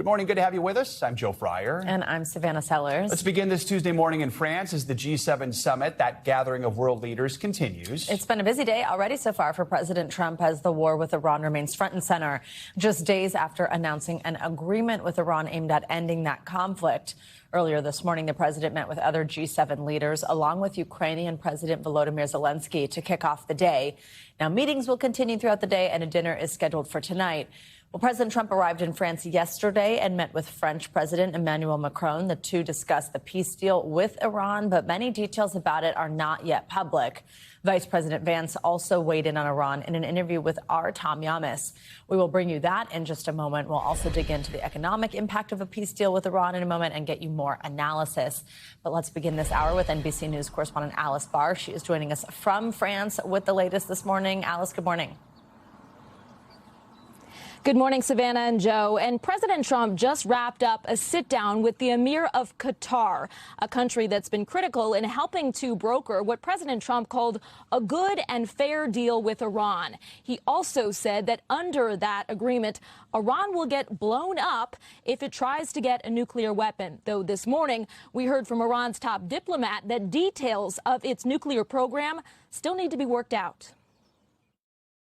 Good morning. Good to have you with us. I'm Joe Fryer. And I'm Savannah Sellers. Let's begin this Tuesday morning in France as the G7 summit, that gathering of world leaders, continues. It's been a busy day already so far for President Trump as the war with Iran remains front and center, just days after announcing an agreement with Iran aimed at ending that conflict. Earlier this morning, the president met with other G7 leaders, along with Ukrainian President Volodymyr Zelensky, to kick off the day. Now, meetings will continue throughout the day, and a dinner is scheduled for tonight. Well, President Trump arrived in France yesterday and met with French President Emmanuel Macron. The two discussed the peace deal with Iran, but many details about it are not yet public. Vice President Vance also weighed in on Iran in an interview with our Tom Yamas. We will bring you that in just a moment. We'll also dig into the economic impact of a peace deal with Iran in a moment and get you more analysis. But let's begin this hour with NBC News correspondent Alice Barr. She is joining us from France with the latest this morning. Alice, good morning. Good morning, Savannah and Joe. And President Trump just wrapped up a sit-down with the Emir of Qatar, a country that's been critical in helping to broker what President Trump called a good and fair deal with Iran. He also said that under that agreement, Iran will get blown up if it tries to get a nuclear weapon. Though this morning, we heard from Iran's top diplomat that details of its nuclear program still need to be worked out.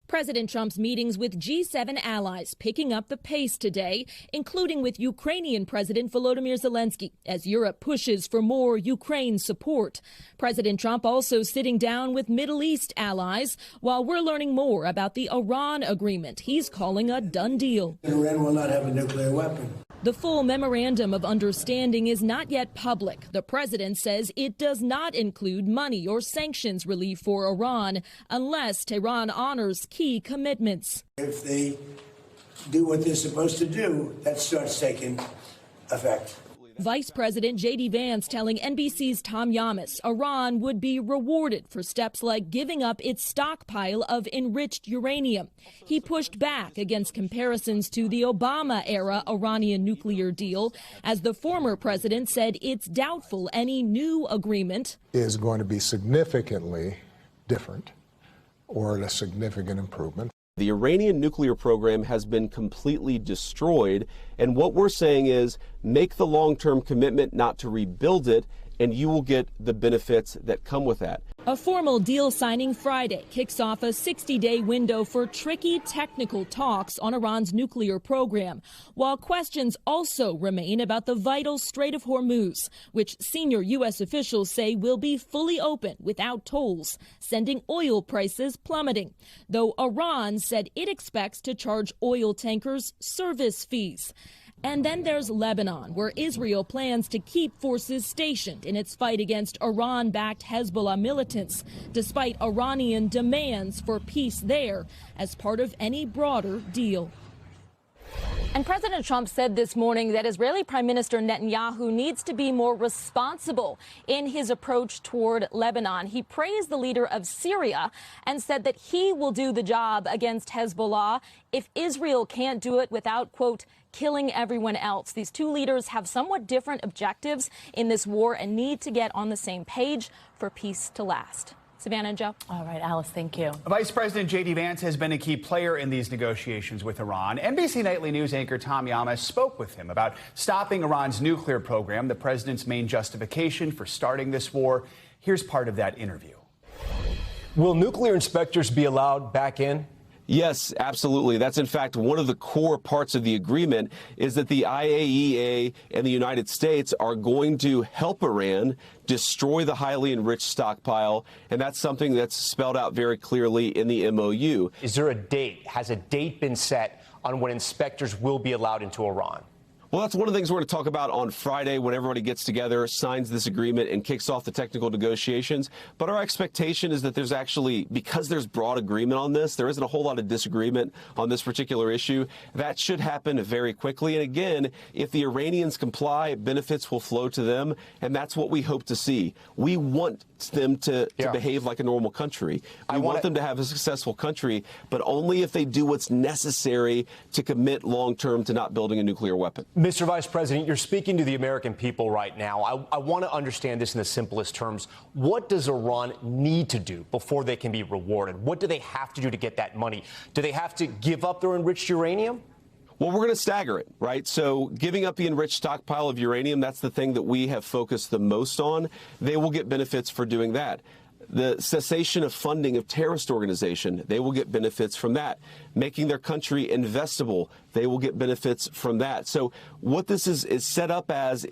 President Trump's meetings with G7 allies picking up the pace today, including with Ukrainian President Volodymyr Zelensky, as Europe pushes for more Ukraine support. President Trump also sitting down with Middle East allies, while we're learning more about the Iran agreement he's calling a done deal. Iran will not have a nuclear weapon. The full memorandum of understanding is not yet public. The president says it does not include money or sanctions relief for Iran unless Tehran honors key commitments. If they do what they're supposed to do, that starts taking effect. Vice President J.D. Vance telling NBC's Tom Yamas Iran would be rewarded for steps like giving up its stockpile of enriched uranium. He pushed back against comparisons to the Obama-era Iranian nuclear deal, as the former president said it's doubtful any new agreement is going to be significantly different or a significant improvement. The Iranian nuclear program has been completely destroyed, and what we're saying is make the long-term commitment not to rebuild it, and you will get the benefits that come with that. A formal deal signing Friday kicks off a 60-day window for tricky technical talks on Iran's nuclear program, while questions also remain about the vital Strait of Hormuz, which senior U.S. officials say will be fully open without tolls, sending oil prices plummeting, though Iran said it expects to charge oil tankers service fees. And then there's Lebanon, where Israel plans to keep forces stationed in its fight against Iran-backed Hezbollah militants, despite Iranian demands for peace there as part of any broader deal. And President Trump said this morning that Israeli Prime Minister Netanyahu needs to be more responsible in his approach toward Lebanon. He praised the leader of Syria and said that he will do the job against Hezbollah if Israel can't do it without, quote, killing everyone else. These two leaders have somewhat different objectives in this war and need to get on the same page for peace to last. Savannah and Joe. All right, Alice, thank you. Vice President J.D. Vance has been a key player in these negotiations with Iran. NBC Nightly News anchor Tom Yamas spoke with him about stopping Iran's nuclear program, the president's main justification for starting this war. Here's part of that interview. Will nuclear inspectors be allowed back in? Yes, absolutely. That's in fact one of the core parts of the agreement is that the IAEA and the United States are going to help Iran destroy the highly enriched stockpile, and that's something that's spelled out very clearly in the MOU. Is there a date? Has a date been set on when inspectors will be allowed into Iran? Well, that's one of the things we're going to talk about on Friday when everybody gets together, signs this agreement, and kicks off the technical negotiations. But our expectation is that there's actually, because there's broad agreement on this, there isn't a whole lot of disagreement on this particular issue. That should happen very quickly. And again, if the Iranians comply, benefits will flow to them, and that's what we hope to see. We want them to behave like a normal country. We want them to have a successful country, but only if they do what's necessary to commit long-term to not building a nuclear weapon. Mr. Vice President, you're speaking to the American people right now. I want to understand this in the simplest terms. What does Iran need to do before they can be rewarded? What do they have to do to get that money? Do they have to give up their enriched uranium? Well, we're going to stagger it, right? So giving up the enriched stockpile of uranium, that's the thing that we have focused the most on. They will get benefits for doing that. The cessation of funding of terrorist organization, they will get benefits from that. Making their country investable, they will get benefits from that. So what this is set up as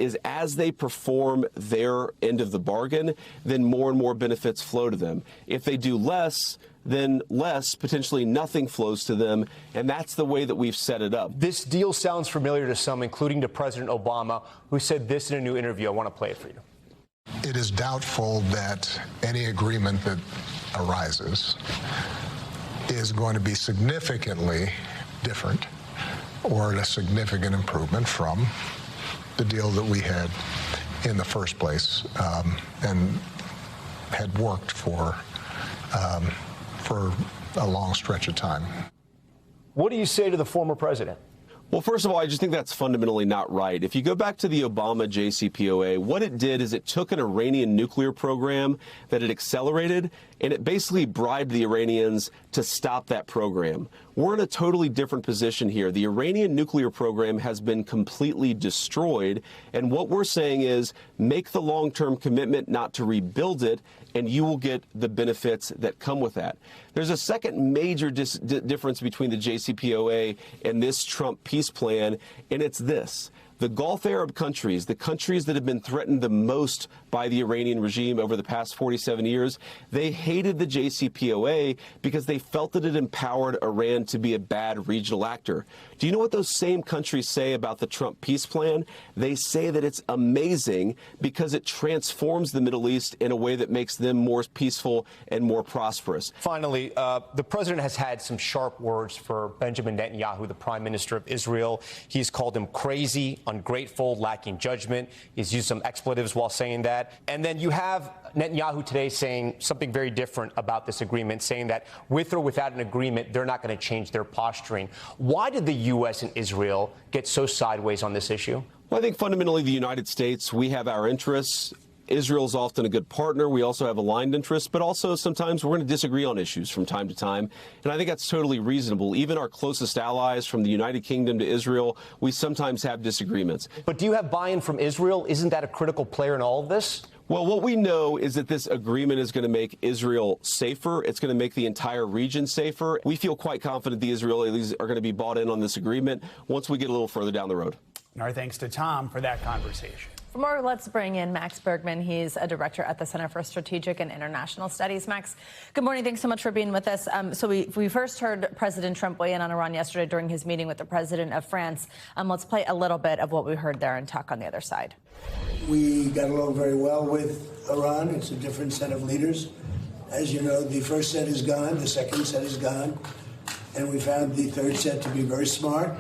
they perform their end of the bargain, then more and more benefits flow to them. If they do less, then less, potentially nothing flows to them, and that's the way that we've set it up. This deal sounds familiar to some, including to President Obama, who said this in a new interview. I want to play it for you. It is doubtful that any agreement that arises is going to be significantly different or a significant improvement from the deal that we had in the first place and had worked for a long stretch of time. What do you say to the former president? Well, first of all, I just think that's fundamentally not right. If you go back to the Obama JCPOA, what it did is it took an Iranian nuclear program that it accelerated, and it basically bribed the Iranians to stop that program. We're in a totally different position here. The Iranian nuclear program has been completely destroyed, and what we're saying is make the long-term commitment not to rebuild it, and you will get the benefits that come with that. There's a second major difference between the JCPOA and this Trump peace plan, and it's this. The Gulf Arab countries, the countries that have been threatened the most by the Iranian regime over the past 47 years, they hated the JCPOA because they felt that it empowered Iran to be a bad regional actor. Do you know what those same countries say about the Trump peace plan? They say that it's amazing because it transforms the Middle East in a way that makes them more peaceful and more prosperous. Finally, the president has had some sharp words for Benjamin Netanyahu, the prime minister of Israel. He's called him crazy, ungrateful, lacking judgment. He's used some expletives while saying that. And then you have Netanyahu today saying something very different about this agreement, saying that with or without an agreement, they're not going to change their posturing. Why did the U.S. and Israel get so sideways on this issue? Well, I think fundamentally the United States, we have our interests. Israel's often a good partner. We also have aligned interests, but also sometimes we're going to disagree on issues from time to time. And I think that's totally reasonable. Even our closest allies, from the United Kingdom to Israel, we sometimes have disagreements. But do you have buy-in from Israel? Isn't that a critical player in all of this? Well, what we know is that this agreement is going to make Israel safer. It's going to make the entire region safer. We feel quite confident the Israelis are going to be bought in on this agreement once we get a little further down the road. And our thanks to Tom for that conversation. For more, let's bring in Max Bergman. He's a director at the Center for Strategic and International Studies. Max, good morning. Thanks so much for being with us. So we first heard President Trump weigh in on Iran yesterday during his meeting with the president of France. Let's play a little bit of what we heard there and talk on the other side. We got along very well with Iran. It's a different set of leaders. As you know, the first set is gone. The second set is gone. And we found the third set to be very smart,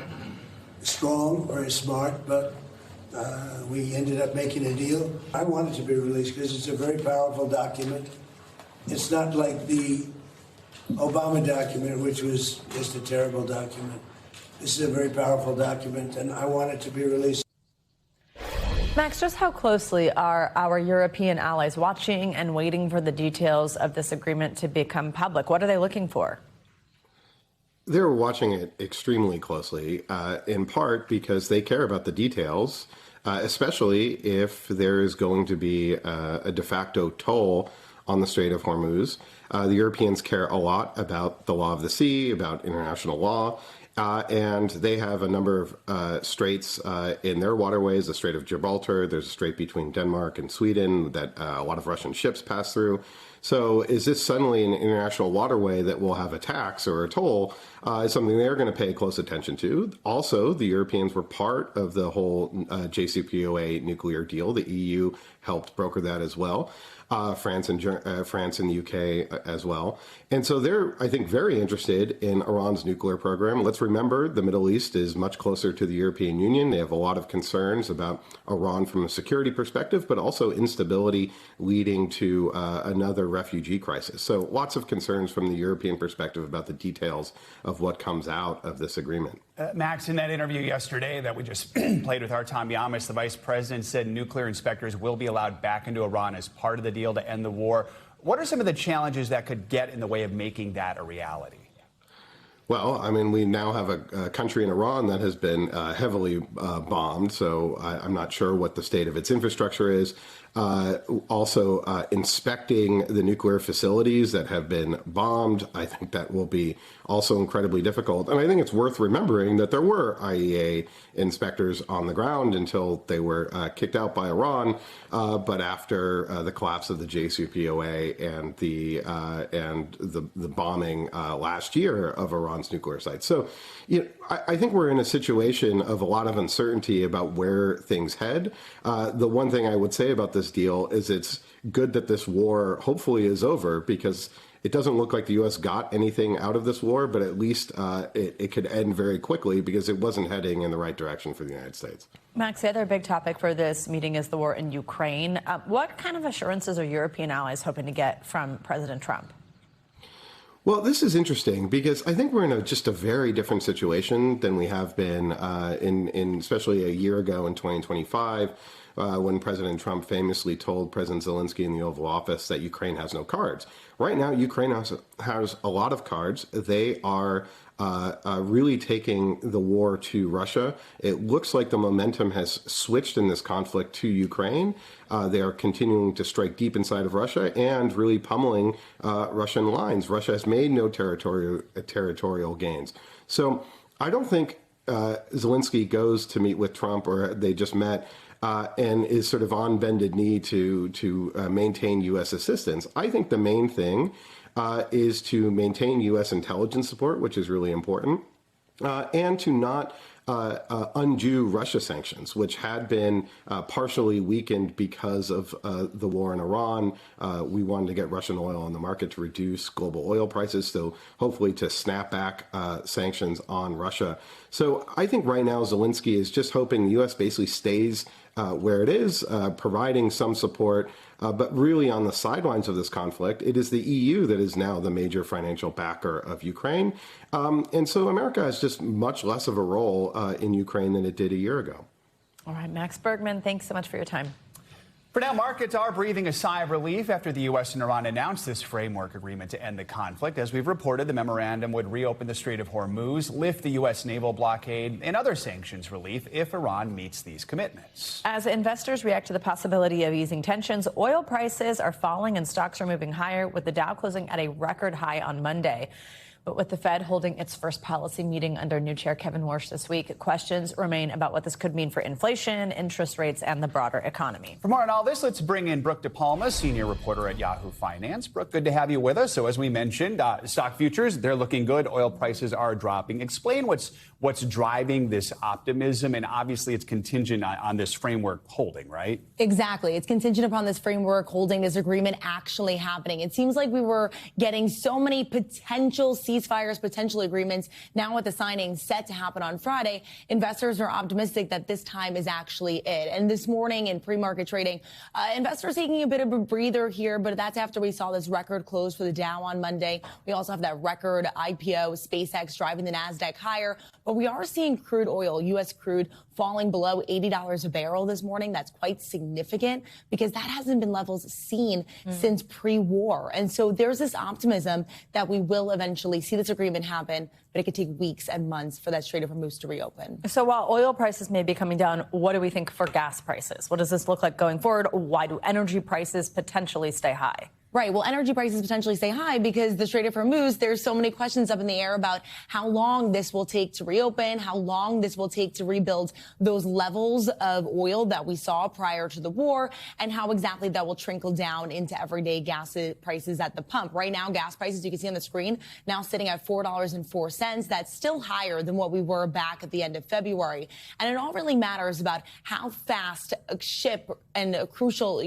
strong, very smart, but we ended up making a deal. I want it to be released because it's a very powerful document. It's not like the Obama document, which was just a terrible document. This is a very powerful document, and I want it to be released. Max, just how closely are our European allies watching and waiting for the details of this agreement to become public? What are they looking for? They're watching it extremely closely, in part because they care about the details, especially if there is going to be a de facto toll on the Strait of Hormuz. The Europeans care a lot about the law of the sea, about international law, and they have a number of straits in their waterways, the Strait of Gibraltar. There's a strait between Denmark and Sweden that a lot of Russian ships pass through. So is this suddenly an international waterway that will have a tax or a toll? Is something they're going to pay close attention to. Also, the Europeans were part of the whole JCPOA nuclear deal. The EU helped broker that as well. France and the UK as well. And so they're, I think, very interested in Iran's nuclear program. Let's remember the Middle East is much closer to the European Union. They have a lot of concerns about Iran from a security perspective, but also instability leading to another refugee crisis. So lots of concerns from the European perspective about the details of what comes out of this agreement. Max, in that interview yesterday that we just played with our Tom Yamas, the vice president said nuclear inspectors will be allowed back into Iran as part of the deal to end the war. What are some of the challenges that could get in the way of making that a reality? Well, I mean, we now have a country in Iran that has been heavily bombed, so I'm not sure what the state of its infrastructure is. Also, inspecting the nuclear facilities that have been bombed, I think that will be also incredibly difficult. And I think it's worth remembering that there were IAEA inspectors on the ground until they were kicked out by Iran. But after the collapse of the JCPOA and the bombing last year of Iran's nuclear sites. So, I think we're in a situation of a lot of uncertainty about where things head. The one thing I would say about this deal is it's good that this war hopefully is over, because it doesn't look like the U.S. got anything out of this war, but at least it could end very quickly because it wasn't heading in the right direction for the United States. Max, the other big topic for this meeting is the war in Ukraine. What kind of assurances are European allies hoping to get from President Trump? Well, this is interesting because I think we're in just a very different situation than we have been in especially a year ago in 2025, when President Trump famously told President Zelensky in the Oval Office that Ukraine has no cards. Right now, Ukraine has a lot of cards. They are really taking the war to Russia. It looks like the momentum has switched in this conflict to Ukraine. They are continuing to strike deep inside of Russia and really pummeling Russian lines. Russia has made no territorial gains. So I don't think Zelensky goes to meet with Trump, or they just met, and is sort of on bended knee to maintain U.S. assistance. I think the main thing is to maintain U.S. intelligence support, which is really important, and to not undo Russia sanctions, which had been partially weakened because of the war in Iran. We wanted to get Russian oil on the market to reduce global oil prices, so hopefully to snap back sanctions on Russia. So I think right now Zelensky is just hoping the U.S. basically stays where it is, providing some support, but really on the sidelines of this conflict. It is the EU that is now the major financial backer of Ukraine. And so America has just much less of a role in Ukraine than it did a year ago. All right, Max Bergman, thanks so much for your time. For now, markets are breathing a sigh of relief after the U.S. and Iran announced this framework agreement to end the conflict. As we've reported, the memorandum would reopen the Strait of Hormuz, lift the U.S. naval blockade, and other sanctions relief if Iran meets these commitments. As investors react to the possibility of easing tensions, oil prices are falling and stocks are moving higher, with the Dow closing at a record high on Monday. But with the Fed holding its first policy meeting under new chair Kevin Warsh this week, questions remain about what this could mean for inflation, interest rates, and the broader economy. For more on all this, let's bring in Brooke DePalma, senior reporter at Yahoo Finance. Brooke, good to have you with us. So as we mentioned, stock futures, they're looking good. Oil prices are dropping. Explain what's driving this optimism. And obviously, it's contingent on this framework holding, right? Exactly. It's contingent upon this framework holding, this agreement actually happening. It seems like we were getting so many potential ceasefires, potential agreements. Now with the signing set to happen on Friday, investors are optimistic that this time is actually it. And this morning in pre-market trading, investors taking a bit of a breather here, but that's after we saw this record close for the Dow on Monday. We also have that record IPO, SpaceX driving the NASDAQ higher. But we are seeing crude oil, U.S. crude, falling below $80 a barrel this morning. That's quite significant because that hasn't been levels seen since pre-war. And so there's this optimism that we will eventually see this agreement happen, but it could take weeks and months for that Strait of Hormuz to reopen. So while oil prices may be coming down, what do we think for gas prices? What does this look like going forward? Why do energy prices potentially stay high? Right. Well, energy prices potentially stay high because the Strait of Hormuz, there's so many questions up in the air about how long this will take to reopen, how long this will take to rebuild those levels of oil that we saw prior to the war, and how exactly that will trickle down into everyday gas prices at the pump. Right now, gas prices, you can see on the screen, now sitting at $4.04. That's still higher than what we were back at the end of February. And it all really matters about how fast a ship and crucial,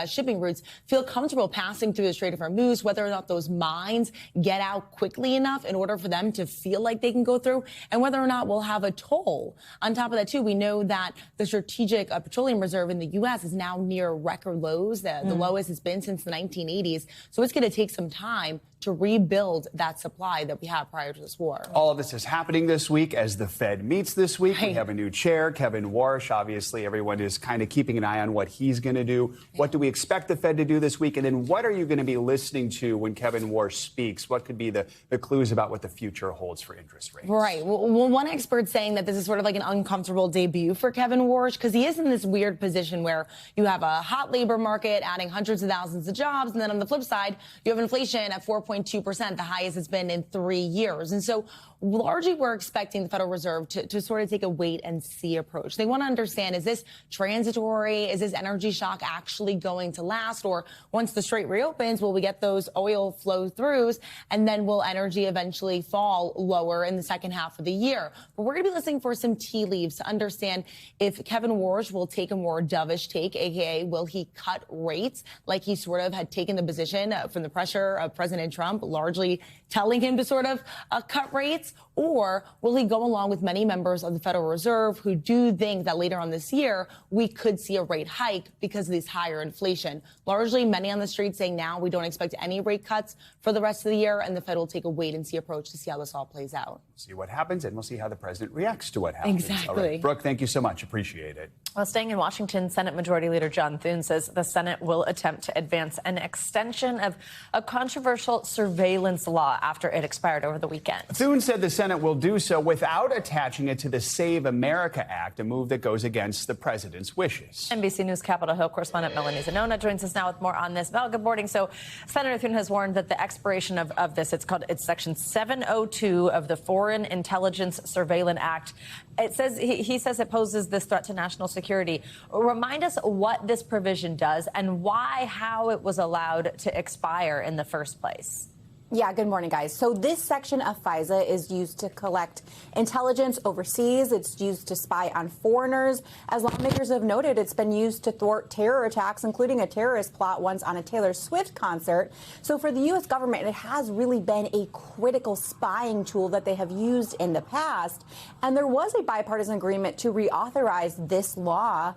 shipping routes feel comfortable passing through the Strait of Hormuz, whether or not those mines get out quickly enough in order for them to feel like they can go through, and whether or not we'll have a toll. On top of that, too, we know that the strategic petroleum reserve in the U.S. is now near record lows, the lowest it's been since the 1980s. So it's going to take some time to rebuild that supply that we had prior to this war. All of this is happening this week as the Fed meets this week. We have a new chair, Kevin Warsh. Obviously, everyone is kind of keeping an eye on what he's going to do. What do we expect the Fed to do this week? And then what are you going to be listening to when Kevin Warsh speaks? What could be the clues about what the future holds for interest rates? Right. Well, one expert's saying that this is sort of like an uncomfortable debut for Kevin Warsh because he is in this weird position where you have a hot labor market adding hundreds of thousands of jobs. And then on the flip side, you have inflation at 4.2%, the highest it's been in 3 years. And so largely we're expecting the Federal Reserve to sort of take a wait and see approach. They want to understand, is this transitory? Is this energy shock actually going to last? Or once the Strait reopens, will we get those oil flow throughs? And then will energy eventually fall lower in the second half of the year? But we're going to be listening for some tea leaves to understand if Kevin Warsh will take a more dovish take, aka will he cut rates like he sort of had taken the position from the pressure of President Trump, largely telling him to sort of cut rates? Or will he go along with many members of the Federal Reserve who do think that later on this year, we could see a rate hike because of this higher inflation? Largely, many on the street saying now we don't expect any rate cuts for the rest of the year, and the Fed will take a wait-and-see approach to see how this all plays out. See what happens, and we'll see how the president reacts to what happens. Exactly. All right. Brooke, thank you so much. Appreciate it. Well, staying in Washington, Senate Majority Leader John Thune says the Senate will attempt to advance an extension of a controversial surveillance law after it expired over the weekend. Thune said the Senate will do so without attaching it to the Save America Act, a move that goes against the president's wishes. NBC News Capitol Hill correspondent Melanie Zanona joins us now with more on this. Mel, good morning. So Senator Thune has warned that the expiration of this, it's Section 702 of the Foreign Intelligence Surveillance Act. It says he says it poses this threat to national security. Remind us what this provision does and how it was allowed to expire in the first place. Yeah, good morning, guys. So this section of FISA is used to collect intelligence overseas. It's used to spy on foreigners. As lawmakers have noted, it's been used to thwart terror attacks, including a terrorist plot once on a Taylor Swift concert. So for the U.S. government, it has really been a critical spying tool that they have used in the past. And there was a bipartisan agreement to reauthorize this law.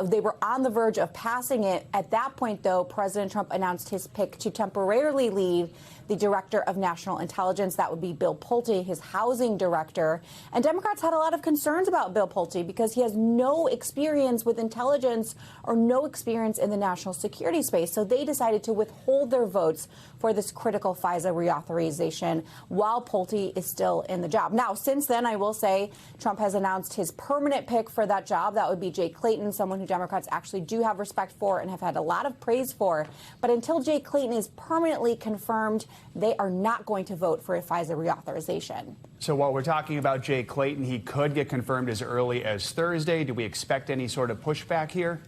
They were on the verge of passing it. At that point, though, President Trump announced his pick to temporarily leave the director of national intelligence. That would be Bill Pulte, his housing director. And Democrats had a lot of concerns about Bill Pulte because he has no experience with intelligence or no experience in the national security space. So they decided to withhold their votes for this critical FISA reauthorization while Pulte is still in the job. Now, since then, I will say Trump has announced his permanent pick for that job. That would be Jay Clayton, someone who Democrats actually do have respect for and have had a lot of praise for. But until Jay Clayton is permanently confirmed, they are not going to vote for a FISA reauthorization. So while we're talking about Jay Clayton, he could get confirmed as early as Thursday. Do we expect any sort of pushback here?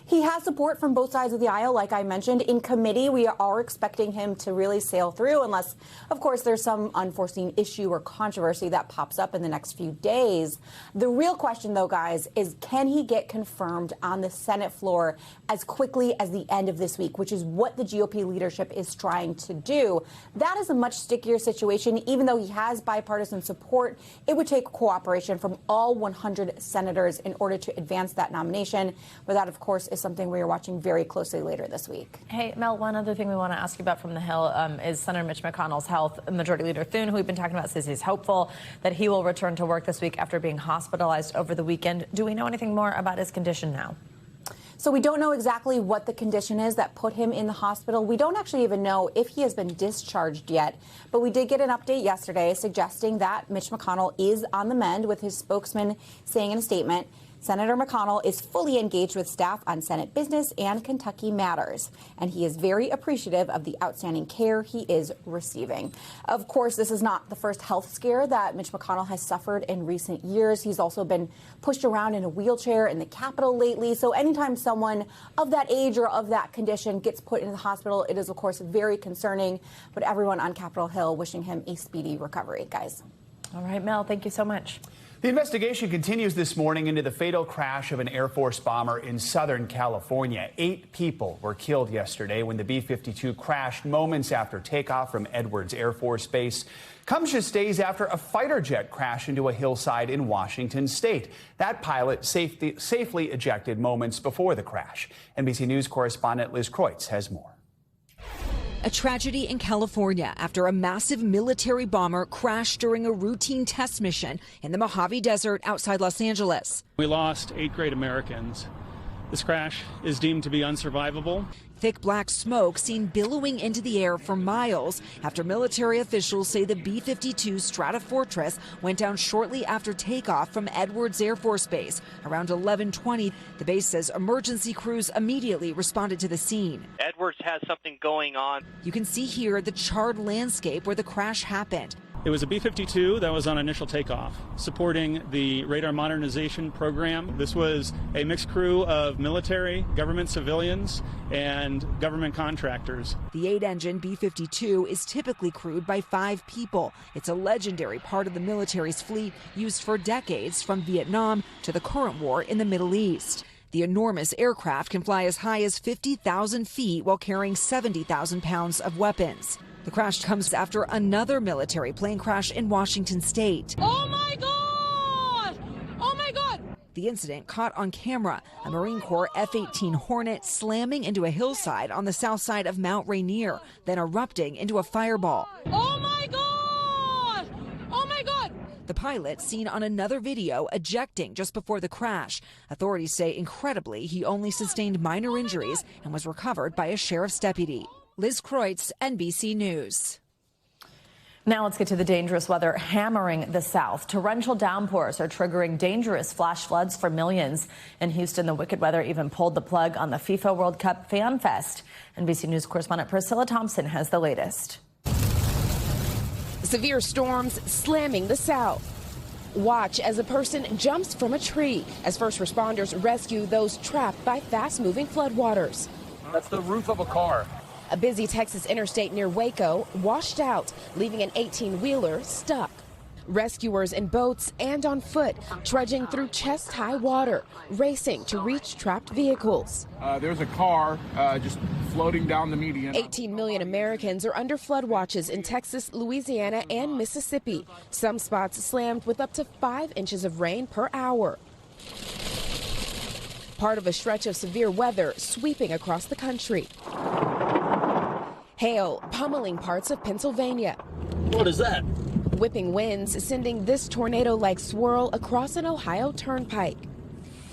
He has support from both sides of the aisle, like I mentioned. In committee, we are expecting him to really sail through unless, of course, there's some unforeseen issue or controversy that pops up in the next few days. The real question, though, guys, is can he get confirmed on the Senate floor as quickly as the end of this week, which is what the GOP leadership is trying to do. That is a much stickier situation. Even though he has bipartisan support, it would take cooperation from all 100 senators in order to advance that nomination. But that, of course, is something we are watching very closely later this week. Hey, Mel, one other thing we want to ask you about from the Hill is Senator Mitch McConnell's health. Majority Leader Thune, who we've been talking about, says he's hopeful that he will return to work this week after being hospitalized over the weekend. Do we know anything more about his condition now? So we don't know exactly what the condition is that put him in the hospital. We don't actually even know if he has been discharged yet. But we did get an update yesterday suggesting that Mitch McConnell is on the mend, with his spokesman saying in a statement, Senator McConnell is fully engaged with staff on Senate business and Kentucky matters, and he is very appreciative of the outstanding care he is receiving. Of course, this is not the first health scare that Mitch McConnell has suffered in recent years. He's also been pushed around in a wheelchair in the Capitol lately. So anytime someone of that age or of that condition gets put into the hospital, it is, of course, very concerning. But everyone on Capitol Hill wishing him a speedy recovery, guys. All right, Mel, thank you so much. The investigation continues this morning into the fatal crash of an Air Force bomber in Southern California. 8 people were killed yesterday when the B-52 crashed moments after takeoff from Edwards Air Force Base. Comes just days after a fighter jet crashed into a hillside in Washington state. That pilot safely ejected moments before the crash. NBC News correspondent Liz Kreutz has more. A tragedy in California after a massive military bomber crashed during a routine test mission in the Mojave Desert outside Los Angeles. We lost 8 great Americans. This crash is deemed to be unsurvivable. Thick black smoke seen billowing into the air for miles after military officials say the B-52 Stratofortress went down shortly after takeoff from Edwards Air Force Base around 11:20. The base says emergency crews immediately responded to the scene. Edwards has something going on. You can see here the charred landscape where the crash happened. It was a B-52 that was on initial takeoff, supporting the radar modernization program. This was a mixed crew of military, government civilians, and government contractors. The 8-engine B-52 is typically crewed by 5 people. It's a legendary part of the military's fleet, used for decades from Vietnam to the current war in the Middle East. The enormous aircraft can fly as high as 50,000 feet while carrying 70,000 pounds of weapons. The crash comes after another military plane crash in Washington state. Oh my God! Oh my God! The incident caught on camera, a Marine Corps F-18 Hornet slamming into a hillside on the south side of Mount Rainier, then erupting into a fireball. Oh my God! Oh my God! The pilot seen on another video ejecting just before the crash. Authorities say incredibly he only sustained minor injuries and was recovered by a sheriff's deputy. Liz Kreutz, NBC News. Now let's get to the dangerous weather hammering the South. Torrential downpours are triggering dangerous flash floods for millions. In Houston, the wicked weather even pulled the plug on the FIFA World Cup Fan Fest. NBC News correspondent Priscilla Thompson has the latest. Severe storms slamming the South. Watch as a person jumps from a tree as first responders rescue those trapped by fast-moving floodwaters. That's the roof of a car. A busy Texas interstate near Waco washed out, leaving an 18-wheeler stuck. Rescuers in boats and on foot trudging through chest-high water, racing to reach trapped vehicles. There's a car just floating down the median. 18 million Americans are under flood watches in Texas, Louisiana, and Mississippi. Some spots slammed with up to 5 inches of rain per hour. Part of a stretch of severe weather sweeping across the country. Hail pummeling parts of Pennsylvania. What is that? Whipping winds sending this tornado-like swirl across an Ohio turnpike.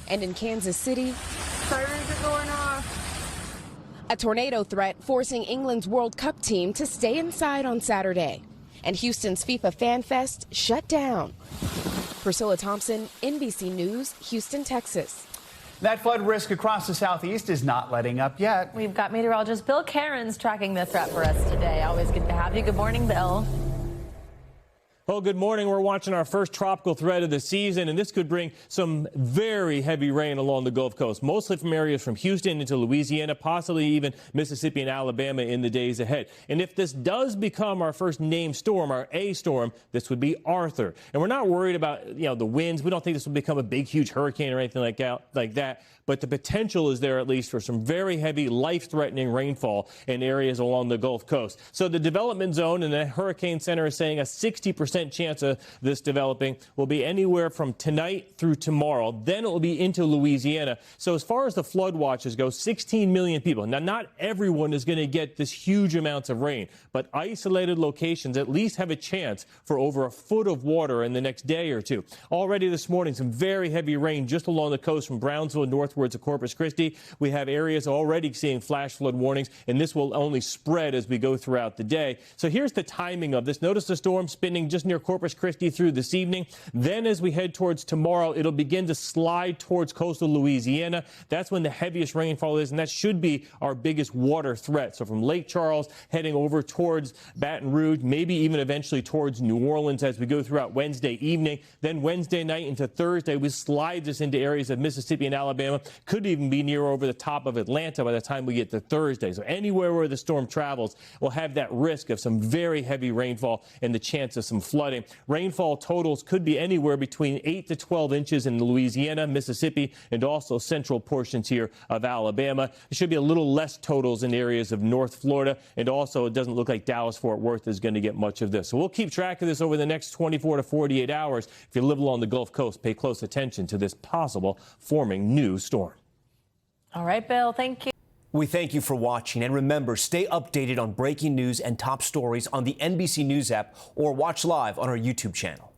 And in Kansas City, sirens are going off. A tornado threat forcing England's World Cup team to stay inside on Saturday. And Houston's FIFA Fan Fest shut down. Priscilla Thompson, NBC News, Houston, Texas. That flood risk across the Southeast is not letting up yet. We've got meteorologist Bill Cairns tracking the threat for us today. Always good to have you. Good morning, Bill. Well, good morning. We're watching our first tropical threat of the season, and this could bring some very heavy rain along the Gulf Coast, mostly from areas from Houston into Louisiana, possibly even Mississippi and Alabama in the days ahead. And if this does become our first named storm, our A storm, this would be Arthur. And we're not worried about, the winds. We don't think this will become a big, huge hurricane or anything like that. But the potential is there, at least, for some very heavy, life-threatening rainfall in areas along the Gulf Coast. So the development zone and the Hurricane Center is saying a 60% chance of this developing will be anywhere from tonight through tomorrow. Then it will be into Louisiana. So as far as the flood watches go, 16 million people. Now, not everyone is going to get this huge amounts of rain, but isolated locations at least have a chance for over a foot of water in the next day or two. Already this morning, some very heavy rain just along the coast from Brownsville northwards to Corpus Christi. We have areas already seeing flash flood warnings, and this will only spread as we go throughout the day. So here's the timing of this. Notice the storm spinning just near Corpus Christi through this evening. Then as we head towards tomorrow, it'll begin to slide towards coastal Louisiana. That's when the heaviest rainfall is, and that should be our biggest water threat. So from Lake Charles heading over towards Baton Rouge, maybe even eventually towards New Orleans as we go throughout Wednesday evening. Then Wednesday night into Thursday, we slide this into areas of Mississippi and Alabama. Could even be near over the top of Atlanta by the time we get to Thursday. So anywhere where the storm travels will have that risk of some very heavy rainfall and the chance of some flooding. Rainfall totals could be anywhere between 8 to 12 inches in Louisiana, Mississippi, and also central portions here of Alabama. There should be a little less totals in areas of North Florida, and also it doesn't look like Dallas-Fort Worth is going to get much of this. So we'll keep track of this over the next 24 to 48 hours. If you live along the Gulf Coast, pay close attention to this possible forming new storm. All right, Bill, thank you. We thank you for watching, and remember, stay updated on breaking news and top stories on the NBC News app or watch live on our YouTube channel.